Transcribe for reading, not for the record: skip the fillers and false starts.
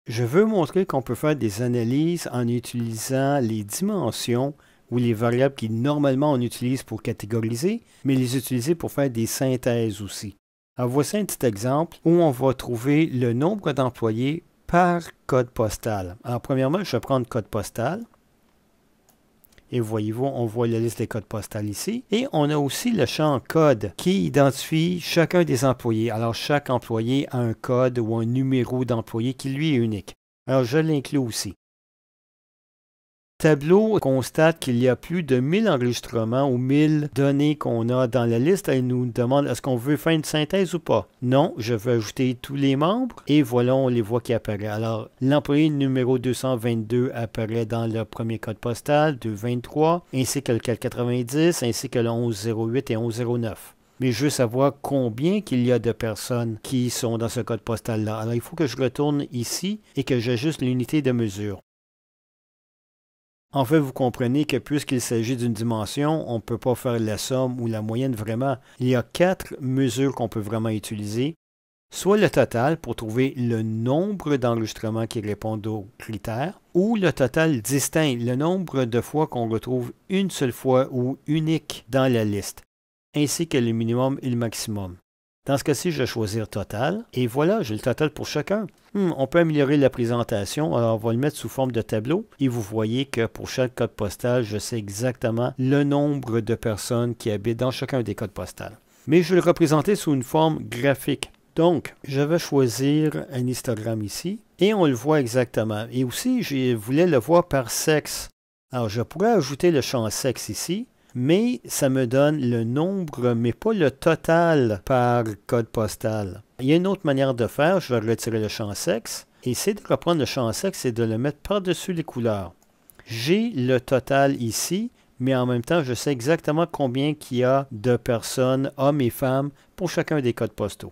Je veux montrer qu'on peut faire des analyses en utilisant les dimensions ou les variables qui normalement on utilise pour catégoriser, mais les utiliser pour faire des synthèses aussi. Alors voici un petit exemple où on va trouver le nombre d'employés par code postal. Alors premièrement, je vais prendre code postal. Et voyez-vous, on voit la liste des codes postaux ici. Et on a aussi le champ code qui identifie chacun des employés. Alors, chaque employé a un code ou un numéro d'employé qui, lui, est unique. Alors, je l'inclus aussi. Tableau constate qu'il y a plus de 1000 enregistrements ou 1000 données qu'on a dans la liste. Elle nous demande est-ce qu'on veut faire une synthèse ou pas. Non, je veux ajouter tous les membres et voilà, on les voit qui apparaissent. Alors, l'employé numéro 222 apparaît dans le premier code postal, 223, ainsi que le 490, ainsi que le 1108 et 1109. Mais je veux savoir combien qu'il y a de personnes qui sont dans ce code postal-là. Alors, il faut que je retourne ici et que j'ajuste l'unité de mesure. En fait, vous comprenez que puisqu'il s'agit d'une dimension, on ne peut pas faire la somme ou la moyenne vraiment. Il y a 4 mesures qu'on peut vraiment utiliser. Soit le total pour trouver le nombre d'enregistrements qui répondent aux critères, ou le total distinct, le nombre de fois qu'on retrouve une seule fois ou unique dans la liste, ainsi que le minimum et le maximum. Dans ce cas-ci, je vais choisir total. Et voilà, j'ai le total pour chacun. On peut améliorer la présentation. Alors, on va le mettre sous forme de tableau. Et vous voyez que pour chaque code postal, je sais exactement le nombre de personnes qui habitent dans chacun des codes postaux. Mais je vais le représenter sous une forme graphique. Donc, je vais choisir un histogramme ici. Et on le voit exactement. Et aussi, je voulais le voir par sexe. Alors, je pourrais ajouter le champ sexe ici. Mais ça me donne le nombre, mais pas le total par code postal. Il y a une autre manière de faire, je vais retirer le champ sexe. Et c'est de reprendre le champ sexe et de le mettre par-dessus les couleurs. J'ai le total ici, mais en même temps, je sais exactement combien il y a de personnes, hommes et femmes, pour chacun des codes postaux.